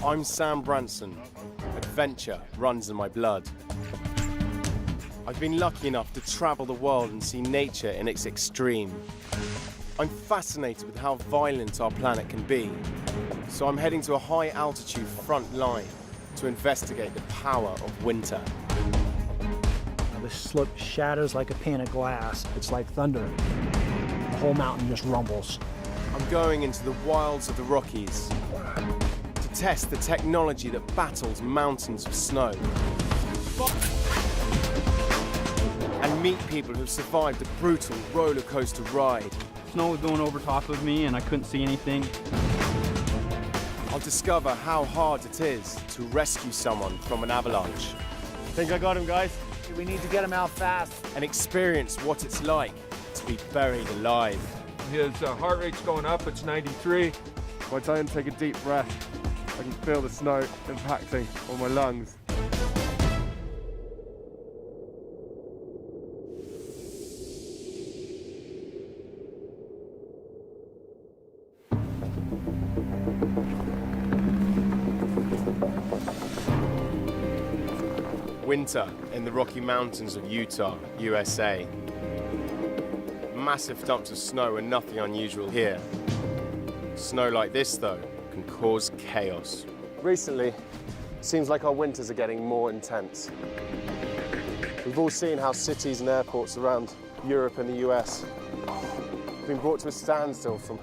I'm Sam Branson. Adventure runs in my blood. I've been lucky enough to travel the world and see nature in its extreme. I'm fascinated with how violent our planet can be, so I'm heading to a high-altitude front line to investigate the power of winter. The slope shatters like a pane of glass. It's like thunder. The whole mountain just rumbles. I'm going into the wilds of the Rockies to test the technology that battles mountains of snow and meet people who've survived a brutal roller coaster ride. Snow was going over top of me and I couldn't see anything. I'll discover how hard it is to rescue someone from an avalanche. Think I got him, guys? We need to get him out fast. And experience what it's like to be buried alive. His heart rate's going up, it's 93. By the time I take a deep breath, I can feel the snow impacting on my lungs. Winter in the Rocky Mountains of Utah, USA. Massive dumps of snow are nothing unusual here. Snow like this, though, can cause chaos. Recently, it seems like our winters are getting more intense. We've all seen how cities and airports around Europe and the US have been brought to a standstill from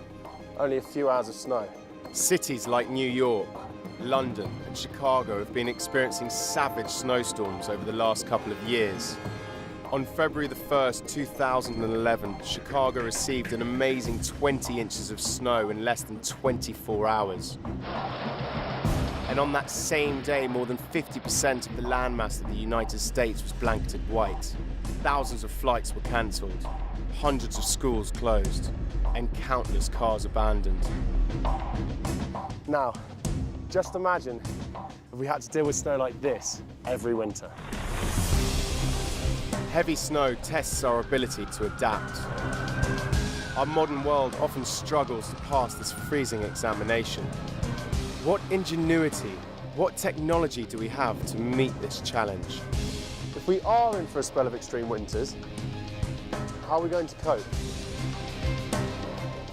only a few hours of snow. Cities like New York, London and Chicago have been experiencing savage snowstorms over the last couple of years. On February the 1st, 2011, Chicago received an amazing 20 inches of snow in less than 24 hours. And on that same day, more than 50% of the landmass of the United States was blanketed white. Thousands of flights were cancelled, hundreds of schools closed, and countless cars abandoned. Now, just imagine if we had to deal with snow like this every winter. Heavy snow tests our ability to adapt. Our modern world often struggles to pass this freezing examination. What ingenuity, what technology do we have to meet this challenge? If we are in for a spell of extreme winters, how are we going to cope?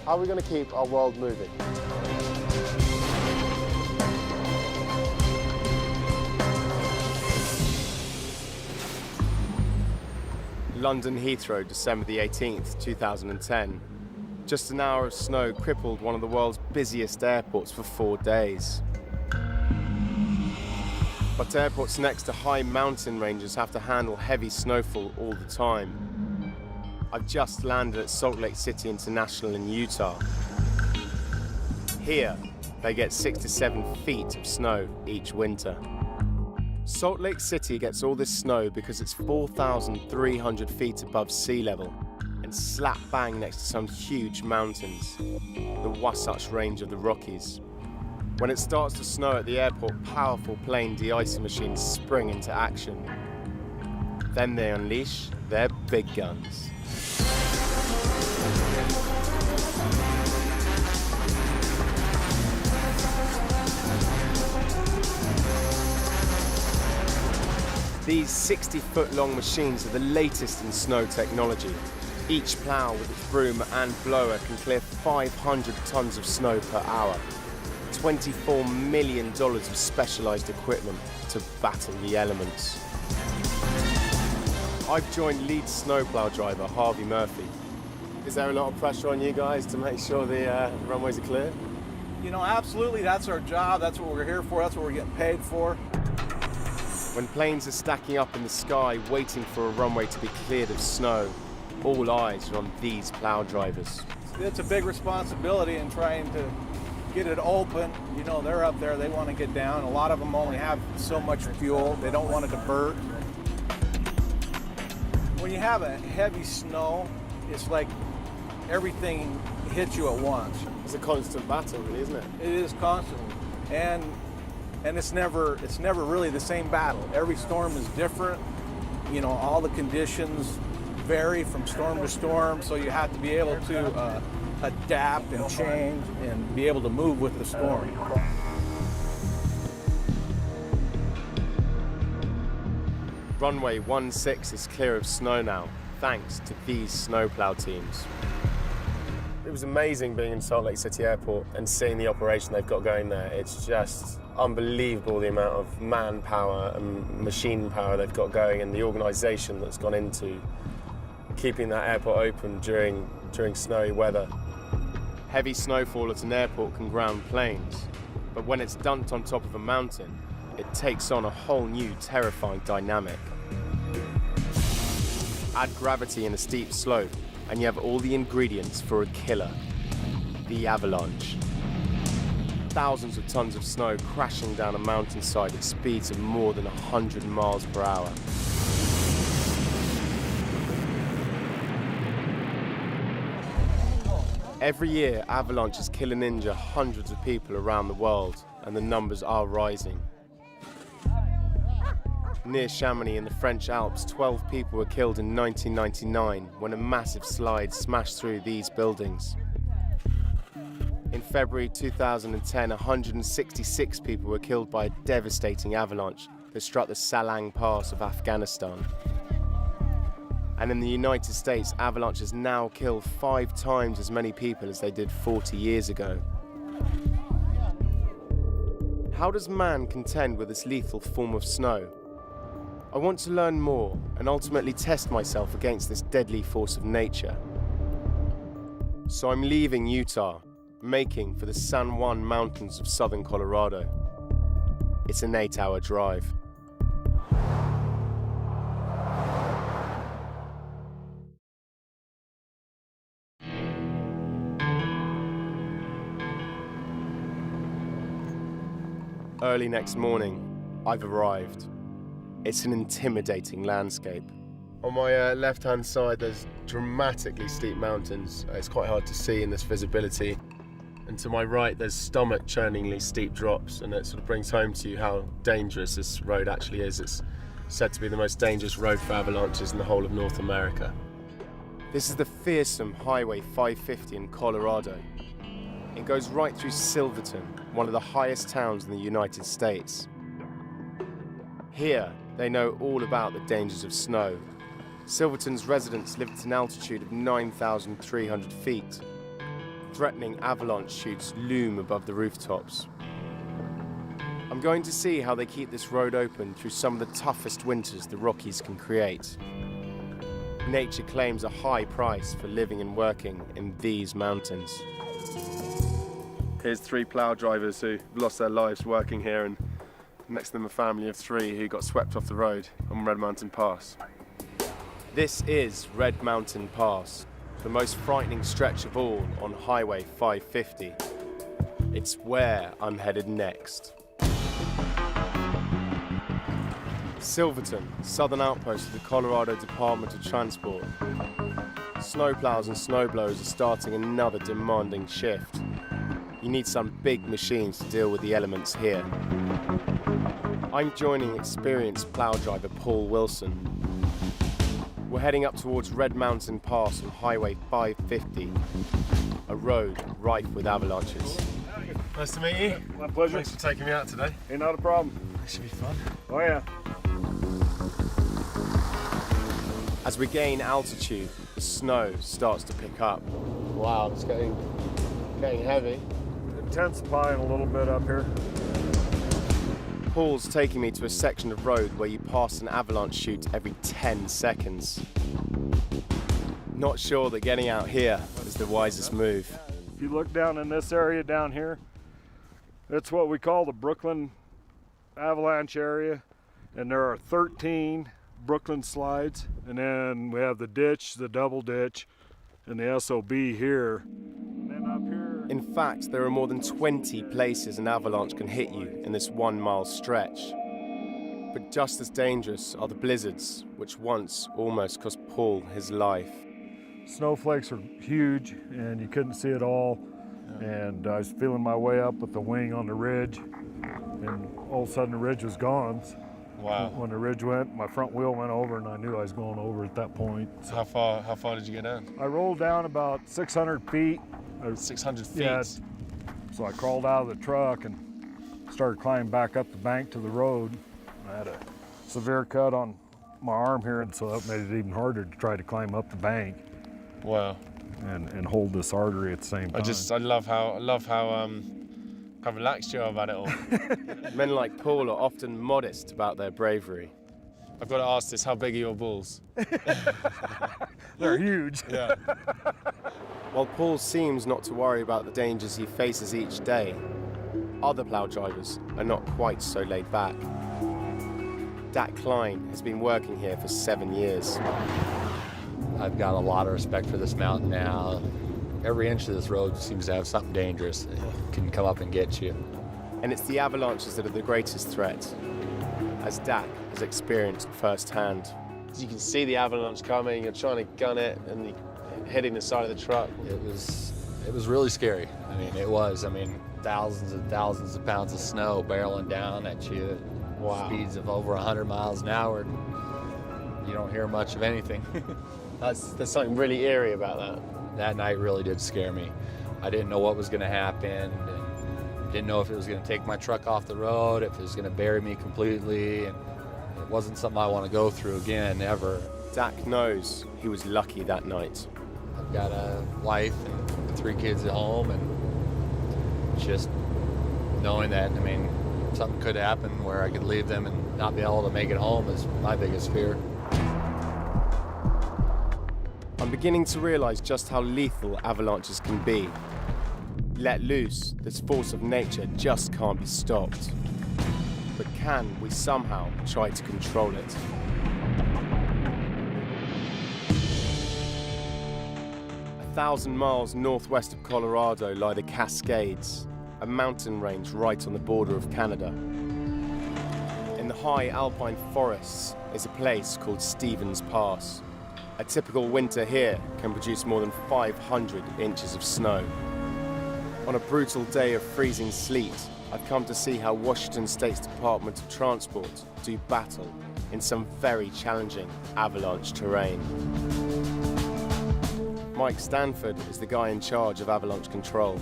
How are we going to keep our world moving? London Heathrow, December the 18th, 2010. Just an hour of snow crippled one of the world's busiest airports for 4 days. But airports next to high mountain ranges have to handle heavy snowfall all the time. I've just landed at Salt Lake City International in Utah. Here, they get 6 to 7 feet of snow each winter. Salt Lake City gets all this snow because it's 4,300 feet above sea level and slap bang next to some huge mountains, the Wasatch Range of the Rockies. When it starts to snow at the airport, powerful plane de-icing machines spring into action. Then they unleash their big guns. These 60-foot-long machines are the latest in snow technology. Each plough with its broom and blower can clear 500 tons of snow per hour. $24 million of specialized equipment to battle the elements. I've joined lead snowplow driver Harvey Murphy. Is there a lot of pressure on you guys to make sure the runways are clear? You know, absolutely, that's our job, that's what we're here for, that's what we're getting paid for. When planes are stacking up in the sky, waiting for a runway to be cleared of snow, all eyes are on these plow drivers. It's a big responsibility in trying to get it open. You know, they're up there, they want to get down. A lot of them only have so much fuel, they don't want to divert. When you have a heavy snow, it's like everything hits you at once. It's a constant battle, really, isn't it? It is constantly. And it's never really the same battle. Every storm is different. You know, all the conditions vary from storm to storm, so you have to be able to adapt and change and be able to move with the storm. Runway 16 is clear of snow now, thanks to these snowplow teams. It was amazing being in Salt Lake City Airport and seeing the operation they've got going there. It's just unbelievable the amount of manpower and machine power they've got going and the organisation that's gone into keeping that airport open during snowy weather. Heavy snowfall at an airport can ground planes, but when it's dumped on top of a mountain, it takes on a whole new terrifying dynamic. Add gravity in a steep slope, and you have all the ingredients for a killer, the avalanche. Thousands of tons of snow crashing down a mountainside at speeds of more than 100 miles per hour. Every year, avalanches kill and injure hundreds of people around the world, and the numbers are rising. Near Chamonix in the French Alps, 12 people were killed in 1999 when a massive slide smashed through these buildings. In February 2010, 166 people were killed by a devastating avalanche that struck the Salang Pass of Afghanistan. And in the United States, avalanches now kill 5 times as many people as they did 40 years ago. How does man contend with this lethal form of snow? I want to learn more and ultimately test myself against this deadly force of nature. So I'm leaving Utah, making for the San Juan Mountains of southern Colorado. It's an 8-hour drive. Early next morning, I've arrived. It's an intimidating landscape. On my left-hand side, there's dramatically steep mountains. It's quite hard to see in this visibility. And to my right, there's stomach-churningly steep drops, and it sort of brings home to you how dangerous this road actually is. It's said to be the most dangerous road for avalanches in the whole of North America. This is the fearsome Highway 550 in Colorado. It goes right through Silverton, one of the highest towns in the United States. Here, they know all about the dangers of snow. Silverton's residents live at an altitude of 9,300 feet. Threatening avalanche chutes loom above the rooftops. I'm going to see how they keep this road open through some of the toughest winters the Rockies can create. Nature claims a high price for living and working in these mountains. Here's 3 plough drivers who lost their lives working here, and next to them a family of 3 who got swept off the road on Red Mountain Pass. This is Red Mountain Pass, the most frightening stretch of all on Highway 550. It's where I'm headed next. Silverton, southern outpost of the Colorado Department of Transport. Snowplows and snowblowers are starting another demanding shift. You need some big machines to deal with the elements here. I'm joining experienced plow driver Paul Wilson. We're heading up towards Red Mountain Pass on Highway 550, a road rife with avalanches. Nice to meet you. My pleasure. Thanks for taking me out today. Ain't not a problem. This should be fun. Oh yeah. As we gain altitude, the snow starts to pick up. Wow, it's getting heavy. Intensifying a little bit up here. Paul's taking me to a section of road where you pass an avalanche chute every 10 seconds. Not sure that getting out here is the wisest move. If you look down in this area down here, it's what we call the Brooklyn avalanche area, and there are 13 Brooklyn slides, and then we have the ditch, the double ditch, and the SOB here. And then up here. In fact, there are more than 20 places an avalanche can hit you in this 1-mile stretch. But just as dangerous are the blizzards, which once almost cost Paul his life. Snowflakes are huge, and you couldn't see it all. And I was feeling my way up with the wing on the ridge, and all of a sudden the ridge was gone. Wow. When the ridge went, my front wheel went over, and I knew I was going over at that point. So how far did you get down? I rolled down about 600 feet. 600 feet? Yeah. So I crawled out of the truck and started climbing back up the bank to the road. I had a severe cut on my arm here, and so that made it even harder to try to climb up the bank Wow. and hold this artery at the same time. I love how relaxed you are about it all. Men like Paul are often modest about their bravery. I've got to ask this, how big are your balls? They're huge. Yeah. While Paul seems not to worry about the dangers he faces each day, other plough drivers are not quite so laid back. Dak Klein has been working here for 7 years. I've got a lot of respect for this mountain now. Every inch of this road seems to have something dangerous. It can come up and get you. And it's the avalanches that are the greatest threat, as Dak has experienced firsthand. As you can see the avalanche coming, you're trying to gun it and you're hitting the side of the truck. It was really scary. It was. Thousands and thousands of pounds of snow barreling down at you at speeds of over 100 miles an hour. You don't hear much of anything. There's something really eerie about that. That night really did scare me. I didn't know what was going to happen. And didn't know if it was going to take my truck off the road, if it was going to bury me completely. And it wasn't something I want to go through again, ever. Dak knows he was lucky that night. I've got a wife and 3 kids at home, and just knowing that, something could happen where I could leave them and not be able to make it home is my biggest fear. I'm beginning to realize just how lethal avalanches can be. Let loose, this force of nature just can't be stopped. But can we somehow try to control it? A 1,000 miles northwest of Colorado lie the Cascades, a mountain range right on the border of Canada. In the high alpine forests is a place called Stevens Pass. A typical winter here can produce more than 500 inches of snow. On a brutal day of freezing sleet, I've come to see how Washington State's Department of Transport do battle in some very challenging avalanche terrain. Mike Stanford is the guy in charge of avalanche control.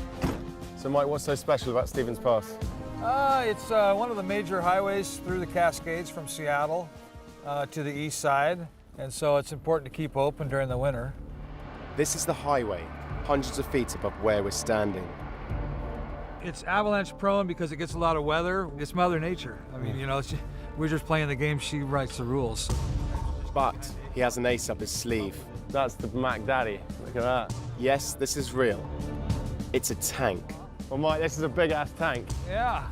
So Mike, what's so special about Stevens Pass? It's one of the major highways through the Cascades from Seattle to the east side, and so it's important to keep open during the winter. This is the highway, hundreds of feet above where we're standing. It's avalanche prone because it gets a lot of weather. It's Mother Nature. We're just playing the game. She writes the rules. But he has an ace up his sleeve. That's the Mac Daddy. Look at that. Yes, this is real. It's a tank. Well, Mike, this is a big-ass tank. Yeah.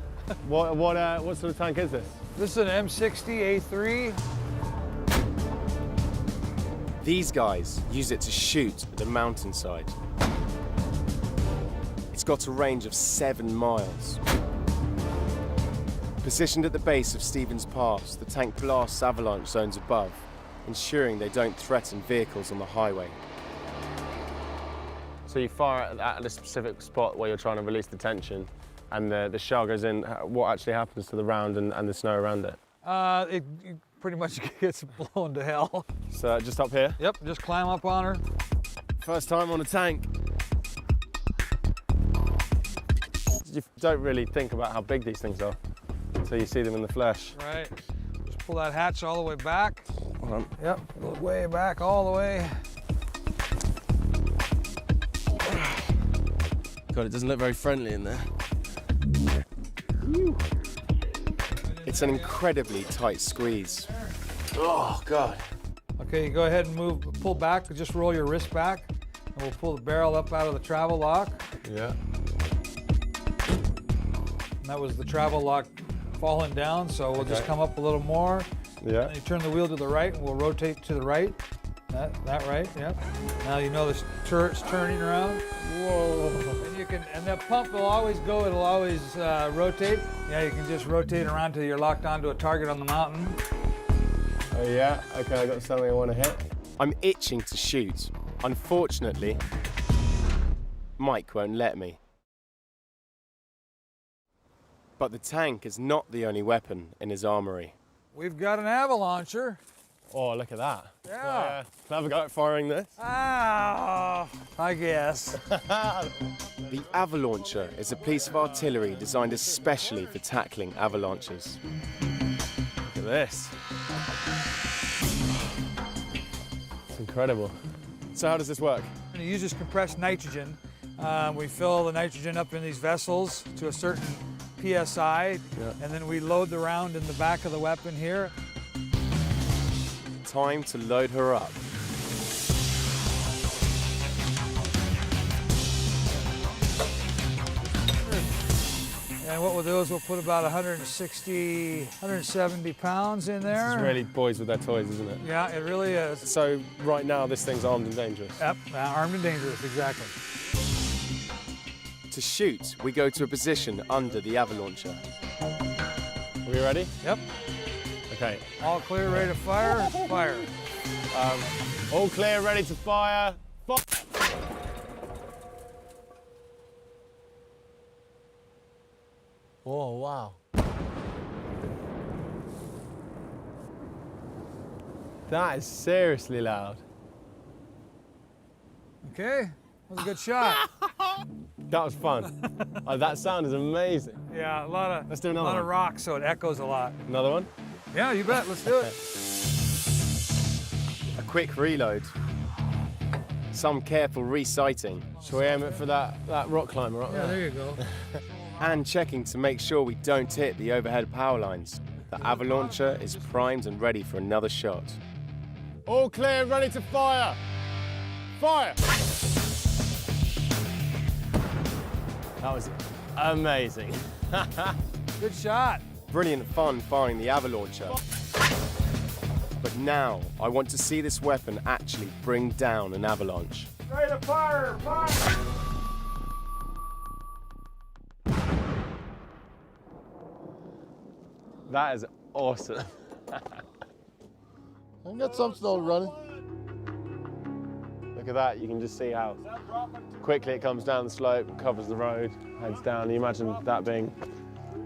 What sort of tank is this? This is an M60 A3. These guys use it to shoot at the mountainside. It's got a range of 7 miles. Positioned at the base of Stevens Pass, the tank blasts avalanche zones above, ensuring they don't threaten vehicles on the highway. So you fire at a specific spot where you're trying to release the tension, and the shell goes in. What actually happens to the round and the snow around it? It pretty much gets blown to hell. So just up here? Yep, just climb up on her. First time on a tank. You don't really think about how big these things are until you see them in the flesh. Right. Just pull that hatch all the way back. Hold on. Yep, go way back, all the way. God, it doesn't look very friendly in there. It's an incredibly tight squeeze. Oh, God. Okay, you go ahead and pull back, just roll your wrist back, and we'll pull the barrel up out of the travel lock. Yeah. And that was the travel lock falling down, so we'll just come up a little more. Yeah. And you turn the wheel to the right, and we'll rotate to the right. That right, yep. Now you know the turret's turning around. Whoa. And that pump will always go, it'll always rotate. Yeah, you can just rotate around till you're locked onto a target on the mountain. Oh yeah, okay, I got something I want to hit. I'm itching to shoot. Unfortunately, Mike won't let me. But the tank is not the only weapon in his armory. We've got an avalauncher. Oh, look at that. Yeah. Can I have a go at firing this? Ah, I guess. The Avalauncher is a piece of artillery designed especially for tackling avalanches. Look at this. incredible. So how does this work? And it uses compressed nitrogen. We fill the nitrogen up in these vessels to a certain PSI, and then we load the round in the back of the weapon here. Time to load her up. And what we'll do is we'll put about 160, 170 pounds in there. It's really boys with their toys, isn't it? Yeah, it really is. So right now this thing's armed and dangerous. Yep, armed and dangerous, exactly. To shoot, we go to a position under the Avalauncher. Are we ready? Yep. Okay. All clear, ready to fire. Fire. All clear, ready to fire. Oh, wow. That is seriously loud. Okay, that was a good shot. That was fun. That sound is amazing. Yeah, Let's do another lot one. of rock, so it echoes a lot. Another one? Yeah, you bet. Let's do it. A quick reload. Some careful resighting. Shall we aim it for that rock climber up Yeah, there you go. And checking to make sure we don't hit the overhead power lines. The Avalauncher is primed and ready for another shot. All clear, ready to fire. Fire! That was amazing. Good shot. Brilliant fun firing the Avalauncher. But now, I want to see this weapon actually bring down an avalanche. Ready to fire! Fire! That is awesome. I got some still running. Look at that, you can just see how quickly it comes down the slope, covers the road, heads down. You imagine that being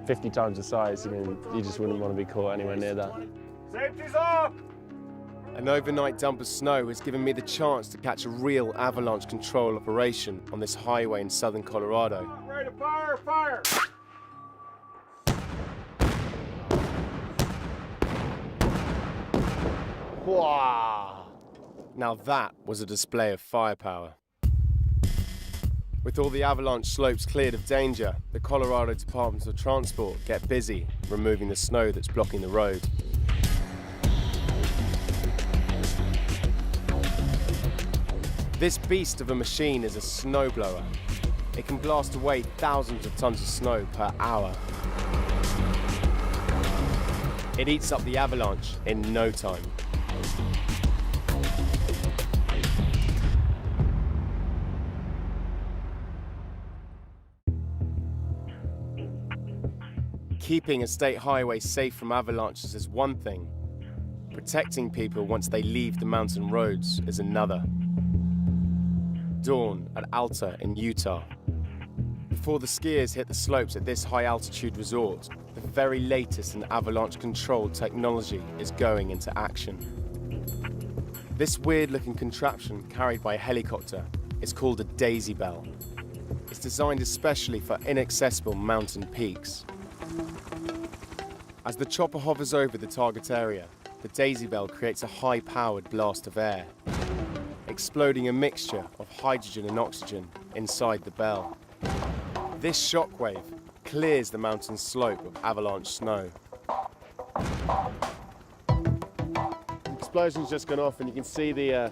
50 times the size. I mean, you just wouldn't want to be caught anywhere near that. Safety's off! An overnight dump of snow has given me the chance to catch a real avalanche control operation on this highway in southern Colorado. Ready to fire! Fire! Wow! Now that was a display of firepower. With all the avalanche slopes cleared of danger, the Colorado Department of Transport get busy removing the snow that's blocking the road. This beast of a machine is a snowblower. It can blast away thousands of tons of snow per hour. It eats up the avalanche in no time. Keeping a state highway safe from avalanches is one thing. Protecting people once they leave the mountain roads is another. Dawn at Alta in Utah. Before the skiers hit the slopes at this high-altitude resort, the very latest in avalanche control technology is going into action. This weird-looking contraption carried by a helicopter is called a Daisy Bell. It's designed especially for inaccessible mountain peaks. As the chopper hovers over the target area, the Daisy Bell creates a high-powered blast of air, exploding a mixture of hydrogen and oxygen inside the bell. This shockwave clears the mountain slope of avalanche snow. The explosion's just gone off and you can see the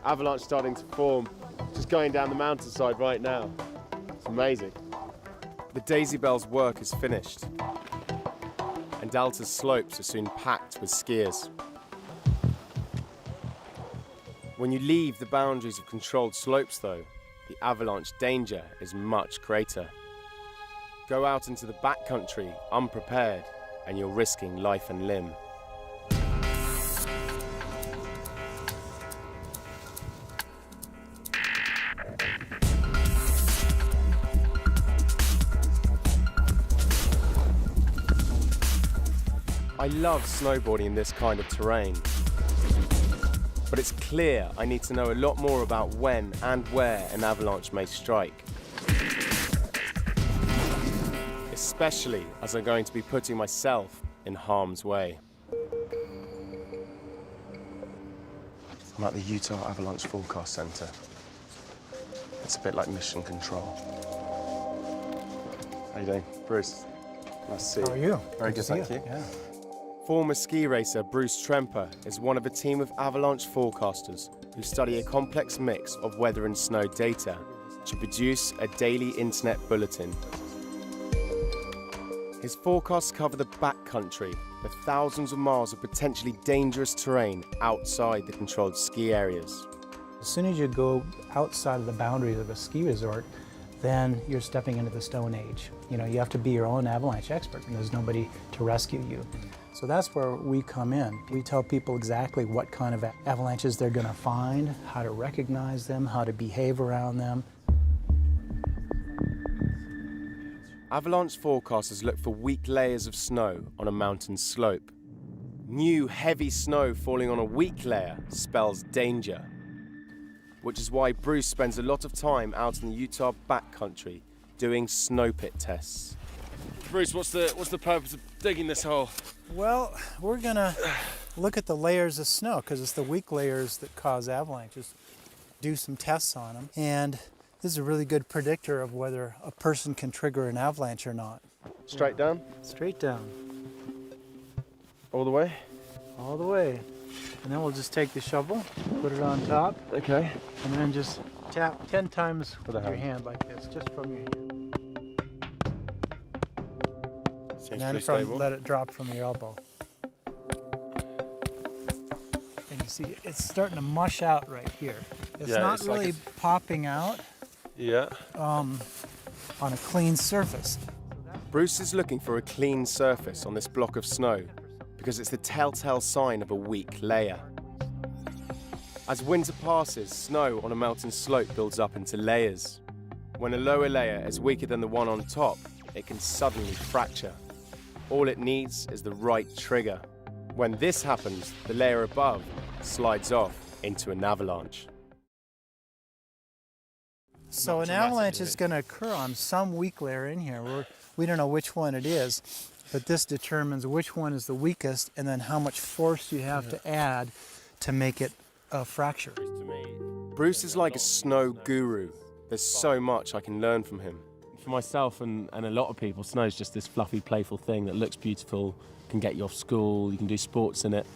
avalanche starting to form, just going down the mountainside right now. It's amazing. The Daisy Bell's work is finished, and Alta's slopes are soon packed with skiers. When you leave the boundaries of controlled slopes, though, the avalanche danger is much greater. Go out into the backcountry unprepared, and you're risking life and limb. I love snowboarding in this kind of terrain. But it's clear I need to know a lot more about when and where an avalanche may strike. Especially as I'm going to be putting myself in harm's way. I'm at the Utah Avalanche Forecast Center. It's a bit like mission control. How you doing? Bruce, nice to see you. How are you? Very good, to see thank you. Yeah. Former ski racer Bruce Tremper is one of a team of avalanche forecasters who study a complex mix of weather and snow data to produce a daily internet bulletin. His forecasts cover the backcountry, the thousands of miles of potentially dangerous terrain outside the controlled ski areas. As soon as you go outside of the boundaries of a ski resort, then you're stepping into the Stone Age. You know, you have to be your own avalanche expert, and there's nobody to rescue you. So that's where we come in. We tell people exactly what kind of avalanches they're going to find, how to recognize them, how to behave around them. Avalanche forecasters look for weak layers of snow on a mountain slope. New heavy snow falling on a weak layer spells danger, which is why Bruce spends a lot of time out in the Utah backcountry doing snow pit tests. Bruce, what's the purpose of digging this hole? Well, we're going to look at the layers of snow because it's the weak layers that cause avalanches. Do some tests on them, and this is a really good predictor of whether a person can trigger an avalanche or not. Straight down? Straight down. All the way? All the way. And then we'll just take the shovel, put it on top, Okay. and then just tap 10 times With with the your hand. hand like this, just from your hand. Seems And then pretty stable. let it drop from your elbow. And you see, it's starting to mush out right here. It's Yeah, not it's like really it's- popping out Yeah. on a clean surface. Bruce is looking for a clean surface on this block of snow because it's the telltale sign of a weak layer. As winter passes, snow on a mountain slope builds up into layers. When a lower layer is weaker than the one on top, it can suddenly fracture. All it needs is the right trigger. When this happens, the layer above slides off into an avalanche. So an avalanche is going to occur on some weak layer in here. We don't know which one it is, but this determines which one is the weakest and then how much force you have to add to make it fracture. Bruce is like a snow guru. There's so much I can learn from him. For myself and a lot of people, snow's just this fluffy, playful thing that looks beautiful, can get you off school, you can do sports in it,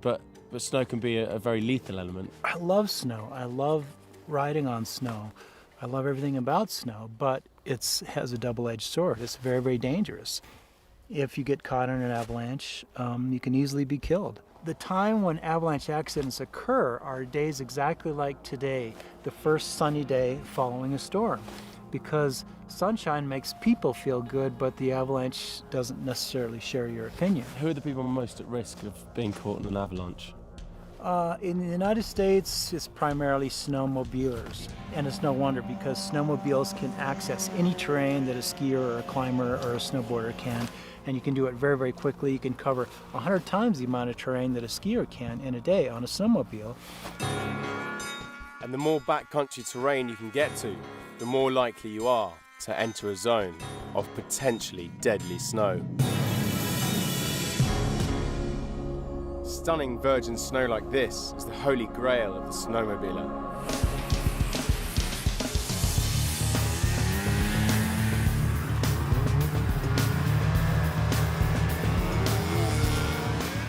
but snow can be a very lethal element. I love snow. I love riding on snow. I love everything about snow, but it has a double-edged sword. It's very, very dangerous. If you get caught in an avalanche, you can easily be killed. The time when avalanche accidents occur are days exactly like today, the first sunny day following a storm, because sunshine makes people feel good, but the avalanche doesn't necessarily share your opinion. Who are the people most at risk of being caught in an avalanche? In the United States, it's primarily snowmobilers, and it's no wonder because snowmobiles can access any terrain that a skier or a climber or a snowboarder can, and you can do it very, very quickly. You can cover 100 times the amount of terrain that a skier can in a day on a snowmobile. And the more backcountry terrain you can get to, the more likely you are to enter a zone of potentially deadly snow. Stunning virgin snow like this is the holy grail of the snowmobiler.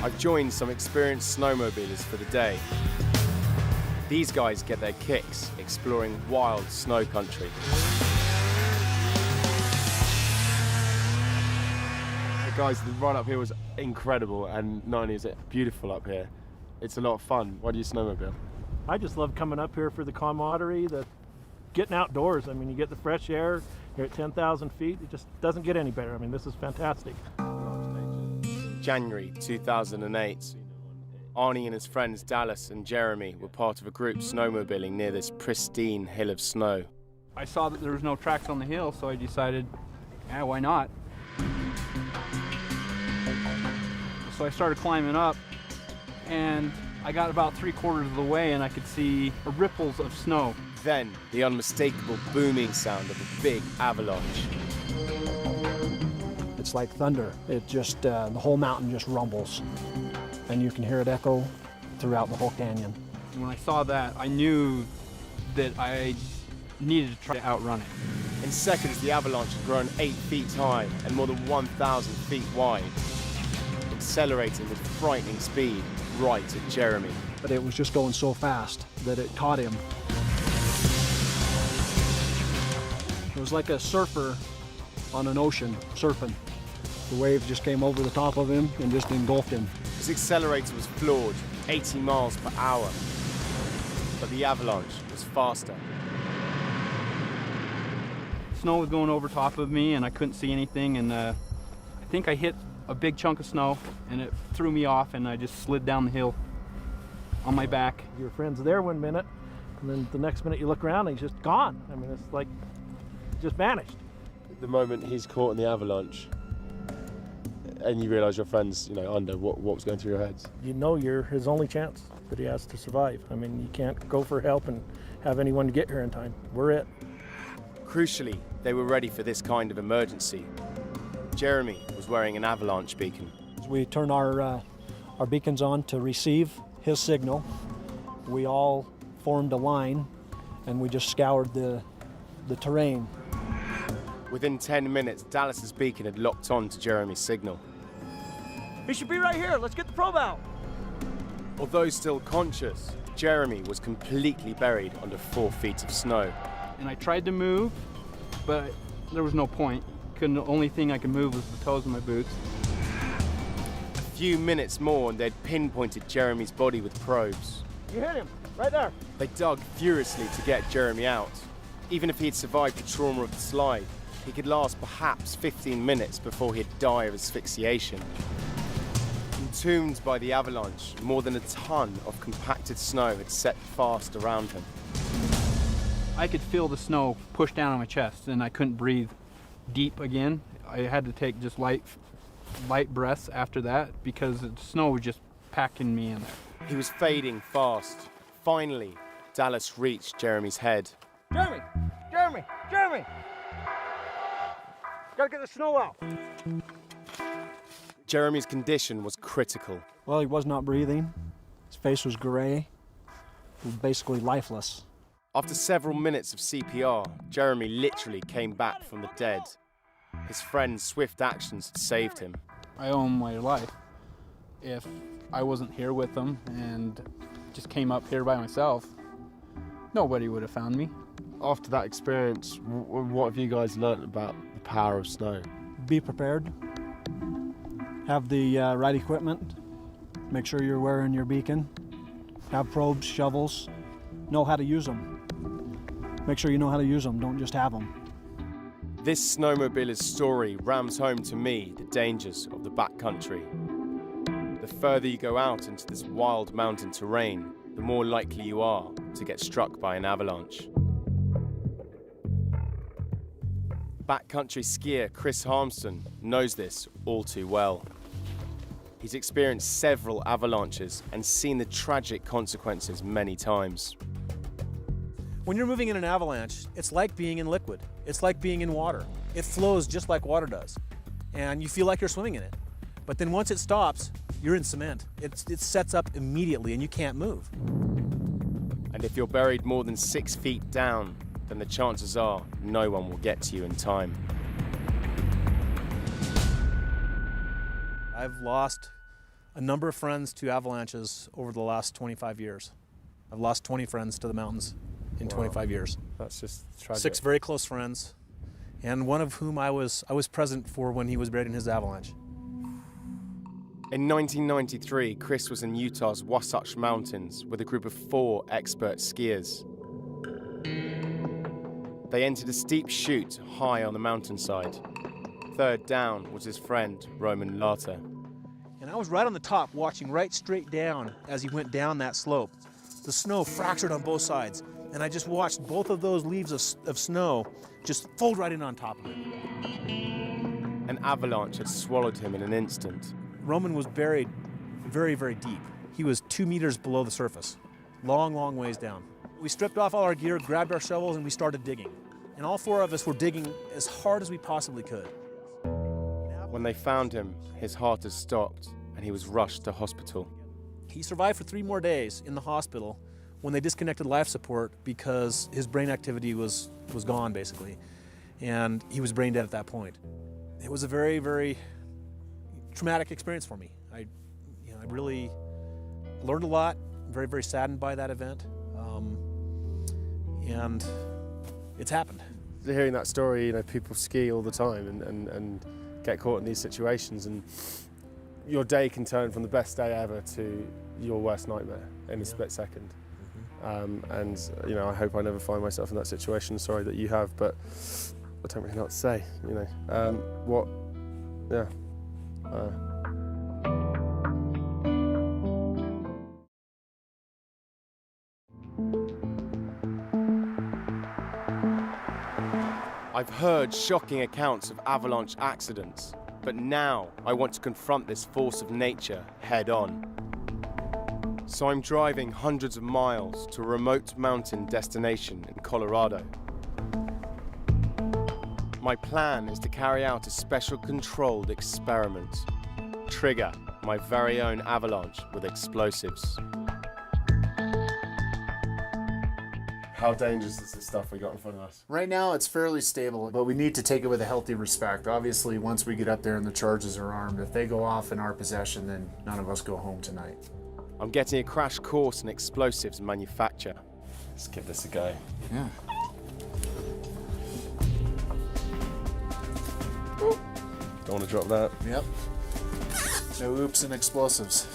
I've joined some experienced snowmobilers for the day. These guys get their kicks exploring wild snow country. Guys, the ride up here was incredible, and not only is it beautiful up here, it's a lot of fun. Why do you snowmobile? I just love coming up here for the camaraderie, the getting outdoors. I mean, you get the fresh air. You're at 10,000 feet. It just doesn't get any better. I mean, this is fantastic. January 2008. Arnie and his friends Dallas and Jeremy were part of a group snowmobiling near this pristine hill of snow. I saw that there was no tracks on the hill, so I decided, yeah, why not? So I started climbing up, and I got about 3/4 of the way, and I could see ripples of snow. Then, the unmistakable booming sound of a big avalanche. It's like thunder. It just, the whole mountain just rumbles, and you can hear it echo throughout the whole canyon. And when I saw that, I knew that I needed to try to outrun it. In seconds, the avalanche had grown 8 feet high and more than 1,000 feet wide, accelerating with frightening speed right at Jeremy. But it was just going so fast that it caught him. It was like a surfer on an ocean surfing. The wave just came over the top of him and just engulfed him. His accelerator was floored, 80 miles per hour, but the avalanche was faster. Snow was going over top of me and I couldn't see anything, and I think I hit a big chunk of snow and it threw me off and I just slid down the hill on my back. Your friend's there 1 minute, and then the next minute you look around and he's just gone. I mean, it's like just vanished. The moment he's caught in the avalanche and you realise your friend's, under, what was going through your heads? You know you're his only chance that he has to survive. I mean, you can't go for help and have anyone to get here in time. We're it. Crucially, they were ready for this kind of emergency. Jeremy was wearing an avalanche beacon. We turned our beacons on to receive his signal. We all formed a line and we just scoured the terrain. Within 10 minutes, Dallas's beacon had locked on to Jeremy's signal. He should be right here. Let's get the probe out. Although still conscious, Jeremy was completely buried under 4 feet of snow. And I tried to move, but there was no point. The only thing I could move was the toes of my boots. A few minutes more and they'd pinpointed Jeremy's body with probes. You hit him, right there. They dug furiously to get Jeremy out. Even if he had survived the trauma of the slide, he could last perhaps 15 minutes before he'd die of asphyxiation. Entombed by the avalanche, more than a ton of compacted snow had set fast around him. I could feel the snow push down on my chest and I couldn't breathe deep again. I had to take just light breaths after that because the snow was just packing me in there. He was fading fast. Finally, Dallas reached Jeremy's head. Jeremy! Jeremy! Jeremy! Gotta get the snow out. Jeremy's condition was critical. Well, he was not breathing. His face was gray. He was basically lifeless. After several minutes of CPR, Jeremy literally came back from the dead. His friend's swift actions had saved him. I owe him my life. If I wasn't here with them and just came up here by myself, nobody would have found me. After that experience, what have you guys learnt about the power of snow? Be prepared. Have the right equipment. Make sure you're wearing your beacon. Have probes, shovels. Know how to use them. Make sure you know how to use them, don't just have them. This snowmobiler's story rams home to me the dangers of the backcountry. The further you go out into this wild mountain terrain, the more likely you are to get struck by an avalanche. Backcountry skier Chris Harmston knows this all too well. He's experienced several avalanches and seen the tragic consequences many times. When you're moving in an avalanche, it's like being in liquid. It's like being in water. It flows just like water does. And you feel like you're swimming in it. But then once it stops, you're in cement. It sets up immediately and you can't move. And if you're buried more than 6 feet down, then the chances are no one will get to you in time. I've lost a number of friends to avalanches over the last 25 years. I've lost 20 friends to the mountains in 25 years. That's just tragic. 6 very close friends, and one of whom I was present for when he was buried in his avalanche. In 1993, Chris was in Utah's Wasatch Mountains with a group of 4 expert skiers. They entered a steep chute high on the mountainside. Third down was his friend, Roman Lata. And I was right on the top, watching right straight down as he went down that slope. The snow fractured on both sides, and I just watched both of those leaves of snow just fold right in on top of it. An avalanche had swallowed him in an instant. Roman was buried very, very deep. He was 2 meters below the surface, long, long ways down. We stripped off all our gear, grabbed our shovels, and we started digging. And all 4 of us were digging as hard as we possibly could. When they found him, his heart had stopped and he was rushed to hospital. He survived for 3 more days in the hospital when they disconnected life support because his brain activity was gone basically, and he was brain dead at that point. It was a very, very traumatic experience for me. I really learned a lot. Very, very saddened by that event, and it's happened. Hearing that story, people ski all the time and get caught in these situations, and your day can turn from the best day ever to your worst nightmare in a split second. And I hope I never find myself in that situation. Sorry that you have, but I don't really know what to say. I've heard shocking accounts of avalanche accidents, but now I want to confront this force of nature head on. So I'm driving hundreds of miles to a remote mountain destination in Colorado. My plan is to carry out a special controlled experiment. Trigger my very own avalanche with explosives. How dangerous is this stuff we got in front of us? Right now it's fairly stable, but we need to take it with a healthy respect. Obviously, once we get up there and the charges are armed, if they go off in our possession, then none of us go home tonight. I'm getting a crash course in explosives manufacture. Let's give this a go. Yeah. Don't want to drop that. Yep. No oops and explosives.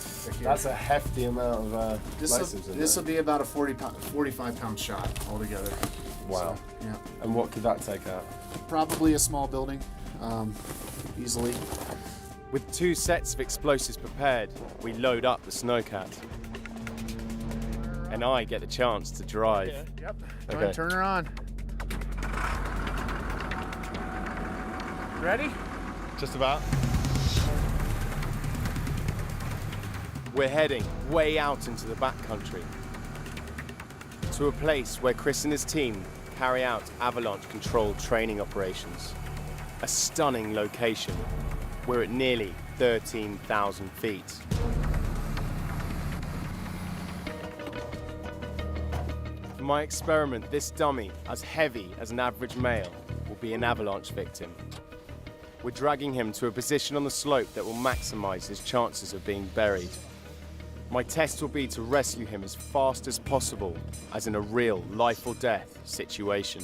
That's a hefty amount of explosives. This will be about a 45-pound shot altogether. Wow. So, yeah. And what could that take out? Probably a small building, easily. With 2 sets of explosives prepared, we load up the Snowcat. And I get the chance to drive. Yep. Okay. Go ahead, turn her on. Ready? Just about. We're heading way out into the backcountry to a place where Chris and his team carry out avalanche-controlled training operations. A stunning location. We're at nearly 13,000 feet. For my experiment, this dummy, as heavy as an average male, will be an avalanche victim. We're dragging him to a position on the slope that will maximize his chances of being buried. My test will be to rescue him as fast as possible, as in a real life or death situation.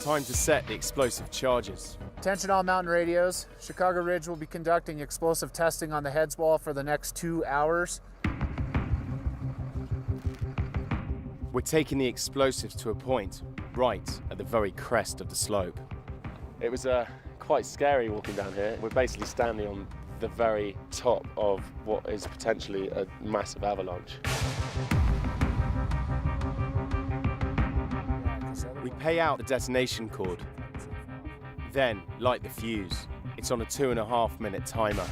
Time to set the explosive charges. Attention all mountain radios. Chicago Ridge will be conducting explosive testing on the heads wall for the next 2 hours. We're taking the explosives to a point right at the very crest of the slope. It was quite scary walking down here. We're basically standing on the very top of what is potentially a massive avalanche. We pay out the detonation cord, then light the fuse. It's on a 2.5-minute timer.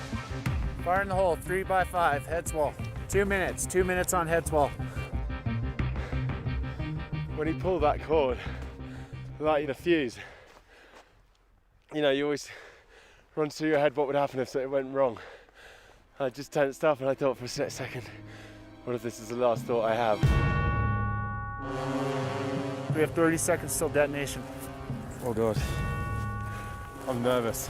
Fire in the hole, 3x5, heads wall. 2 minutes, 2 minutes on heads wall. When you pull that cord, light the fuse, you always runs through your head what would happen if it went wrong. I just tensed up and I thought for a second, what if this is the last thought I have? We have 30 seconds till detonation. Oh God, I'm nervous.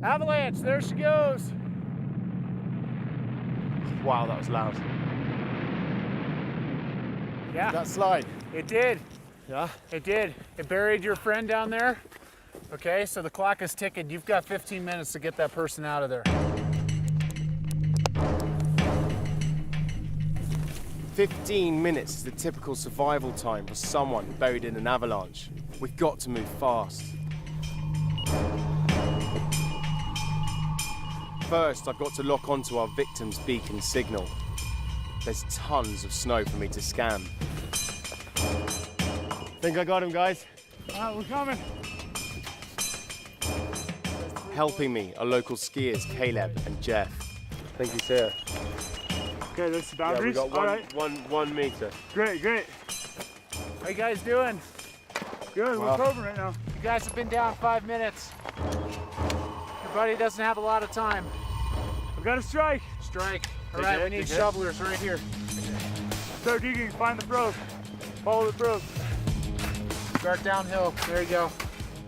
Avalanche, there she goes. Wow, that was loud. Yeah. That slide. It did. Yeah? It did. It buried your friend down there. Okay, so the clock is ticking. You've got 15 minutes to get that person out of there. 15 minutes is the typical survival time for someone buried in an avalanche. We've got to move fast. First, I've got to lock onto our victim's beacon signal. There's tons of snow for me to scan. Think I got him, guys? We're coming. Helping me are local skiers Caleb and Jeff. I think he's here. Okay, that's the boundaries. Yeah, we got one meter. Great, great. How you guys doing? Good, we're probing right now. You guys have been down 5 minutes. Your buddy doesn't have a lot of time. We got a strike. Strike. All right, we need shovelers right here. Start digging, find the brook. Follow the brook. Start downhill. There you go.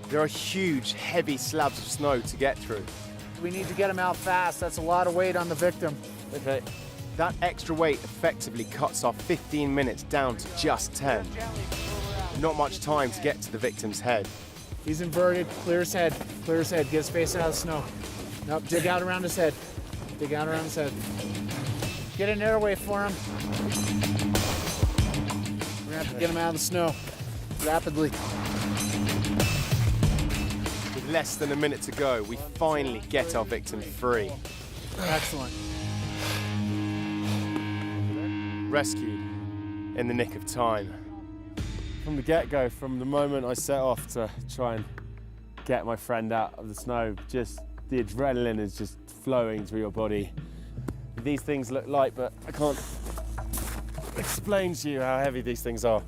There are huge, heavy slabs of snow to get through. We need to get them out fast. That's a lot of weight on the victim. Okay. That extra weight effectively cuts off 15 minutes down to just 10. Not much time to get to the victim's head. He's inverted. Clear his head. Clear his head. Get his face out of the snow. Nope, dig out around his head. Dig out around his head. Get an airway for him. We're gonna have to get him out of the snow rapidly. With less than a minute to go, we finally get our victim free. Excellent. Rescued in the nick of time. From the get-go, from the moment I set off to try and get my friend out of the snow, just the adrenaline is just flowing through your body. These things look light, but I can't explain to you how heavy these things are.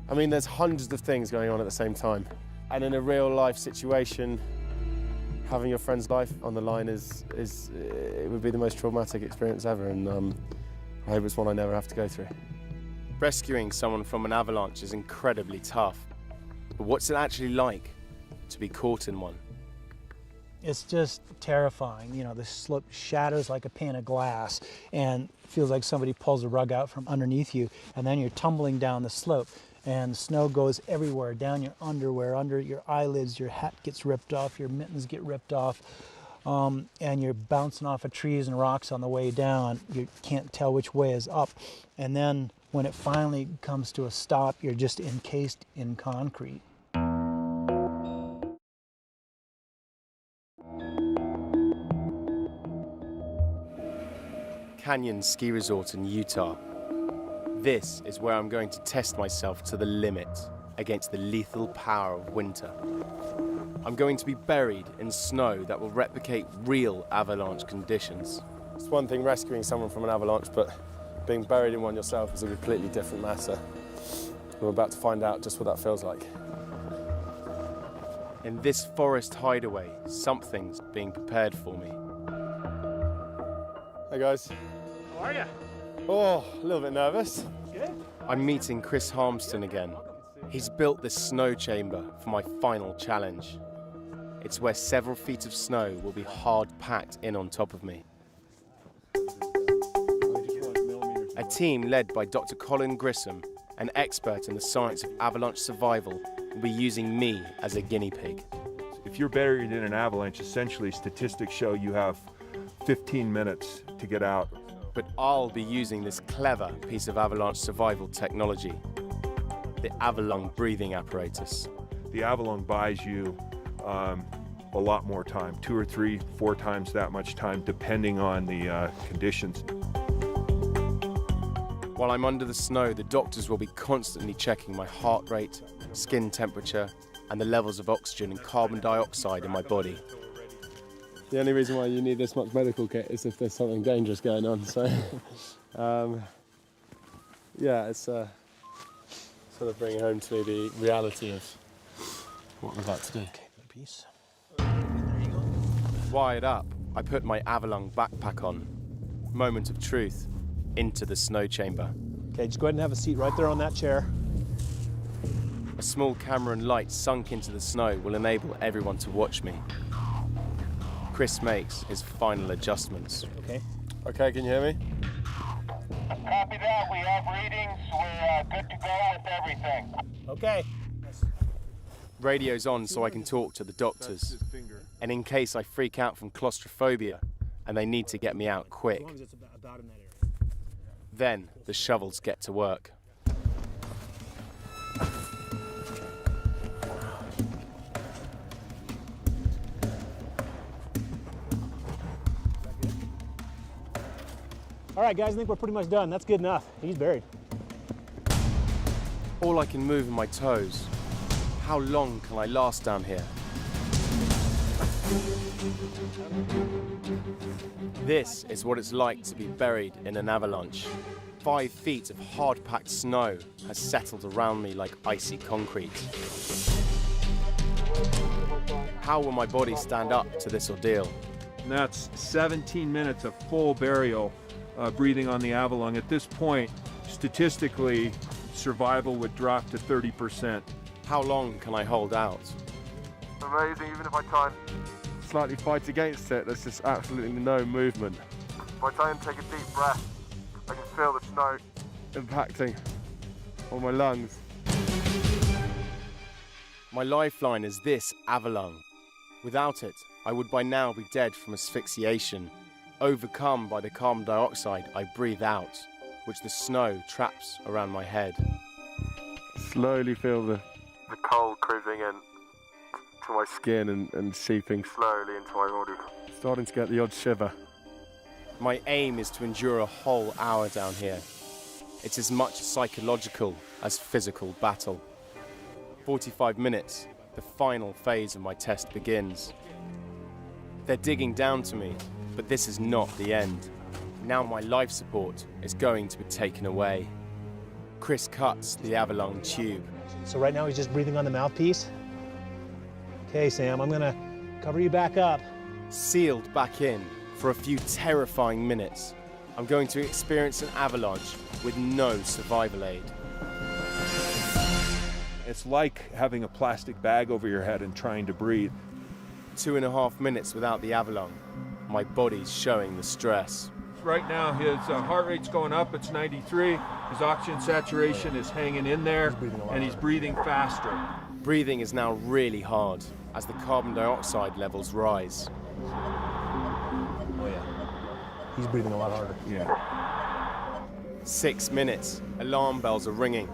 I mean, there's hundreds of things going on at the same time. And in a real life situation, having your friend's life on the line it would be the most traumatic experience ever, and I hope it's one I never have to go through. Rescuing someone from an avalanche is incredibly tough. But what's it actually like to be caught in one? It's just terrifying. You know, the slope shatters like a pane of glass and it feels like somebody pulls a rug out from underneath you, and then you're tumbling down the slope and snow goes everywhere, down your underwear, under your eyelids, your hat gets ripped off, your mittens get ripped off, and you're bouncing off of trees and rocks on the way down. You can't tell which way is up. And then when it finally comes to a stop, you're just encased in concrete. Canyon Ski Resort in Utah. This is where I'm going to test myself to the limit against the lethal power of winter. I'm going to be buried in snow that will replicate real avalanche conditions. It's one thing rescuing someone from an avalanche, but being buried in one yourself is a completely different matter. I'm about to find out just what that feels like. In this forest hideaway, something's being prepared for me. Hey guys. How are you? Oh, a little bit nervous. Good. I'm meeting Chris Harmston again. He's built this snow chamber for my final challenge. It's where several feet of snow will be hard packed in on top of me. A team led by Dr. Colin Grissom, an expert in the science of avalanche survival, will be using me as a guinea pig. If you're buried in an avalanche, essentially statistics show you have 15 minutes to get out. But I'll be using this clever piece of avalanche survival technology, the Avalon breathing apparatus. The Avalon buys you a lot more time, 2 or 3, 4 times that much time, depending on the conditions. While I'm under the snow, the doctors will be constantly checking my heart rate, skin temperature, and the levels of oxygen and carbon dioxide in my body. The only reason why you need this much medical kit is if there's something dangerous going on. So, yeah, it's sort of bringing home to me the reality of what we're about to do. Okay, piece. Wired up, I put my Avalon backpack on. Moment of truth, into the snow chamber. Okay, just go ahead and have a seat right there on that chair. A small camera and light sunk into the snow will enable everyone to watch me. Chris makes his final adjustments. Okay. Okay, can you hear me? Copy that. We have readings. We're good to go with everything. Okay. Radio's on so I can talk to the doctors. And in case I freak out from claustrophobia and they need to get me out quick. As long as it's about in that area. Then the shovels get to work. All right, guys, I think we're pretty much done. That's good enough. He's buried. All I can move are my toes. How long can I last down here? This is what it's like to be buried in an avalanche. 5 feet of hard-packed snow has settled around me like icy concrete. How will my body stand up to this ordeal? And that's 17 minutes of full burial breathing on the Avalon. At this point, statistically, survival would drop to 30%. How long can I hold out? Amazing, even if I try and slightly fight against it, there's just absolutely no movement. If I try and take a deep breath, I can feel the snow impacting on my lungs. My lifeline is this Avalon. Without it, I would by now be dead from asphyxiation, overcome by the carbon dioxide I breathe out, which the snow traps around my head. Slowly feel the cold creeping in to my skin and seeping slowly into my body. Starting to get the odd shiver. My aim is to endure a whole hour down here. It's as much psychological as physical battle. 45 minutes, the final phase of my test begins. They're digging down to me, but this is not the end. Now my life support is going to be taken away. Chris cuts the Avalon tube. So right now he's just breathing on the mouthpiece. Okay, Sam, I'm gonna cover you back up. Sealed back in for a few terrifying minutes, I'm going to experience an avalanche with no survival aid. It's like having a plastic bag over your head and trying to breathe. 2.5 minutes without the Avalon. My body's showing the stress. Right now his heart rate's going up, it's 93. His oxygen saturation is hanging in there, and he's breathing faster. Breathing is now really hard as the carbon dioxide levels rise. Oh yeah, he's breathing a lot harder. Yeah. 6 minutes, alarm bells are ringing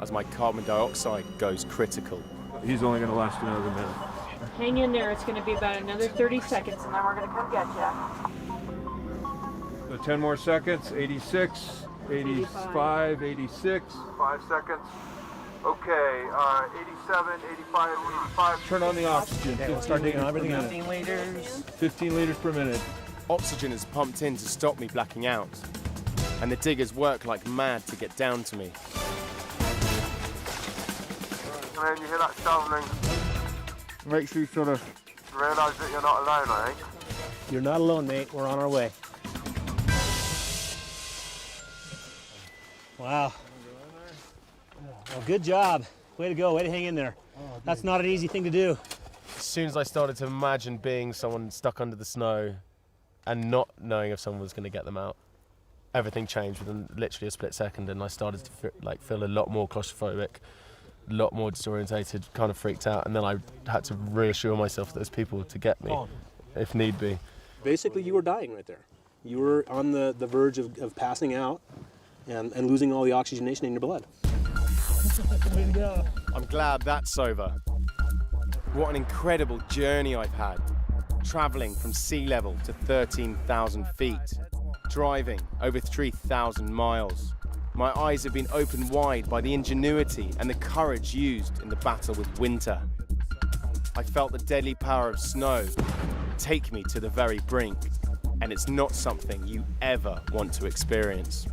as my carbon dioxide goes critical. He's only going to last another minute. Hang in there, it's going to be about another 30 seconds and then we're going to come get you. So 10 more seconds, 86, 85, 86. 5 seconds. Okay, 87, 85, 85. Turn on the oxygen. Okay, we'll start digging everything out. 15 liters. 15 liters per minute. Oxygen is pumped in to stop me blacking out, and the diggers work like mad to get down to me. And then you hear that shoveling. Makes you sort of realise that you're not alone, I think. You're not alone, mate. We're on our way. Wow. Well, good job. Way to go. Way to hang in there. That's not an easy thing to do. As soon as I started to imagine being someone stuck under the snow and not knowing if someone was going to get them out, everything changed within literally a split second, and I started to feel a lot more claustrophobic, a lot more disorientated, kind of freaked out, and then I had to reassure myself that there's people to get me if need be. Basically, you were dying right there. You were on the verge of passing out and losing all the oxygenation in your blood. Way to go. I'm glad that's over. What an incredible journey I've had. Traveling from sea level to 13,000 feet. Driving over 3,000 miles. My eyes have been opened wide by the ingenuity and the courage used in the battle with winter. I felt the deadly power of snow take me to the very brink, and it's not something you ever want to experience.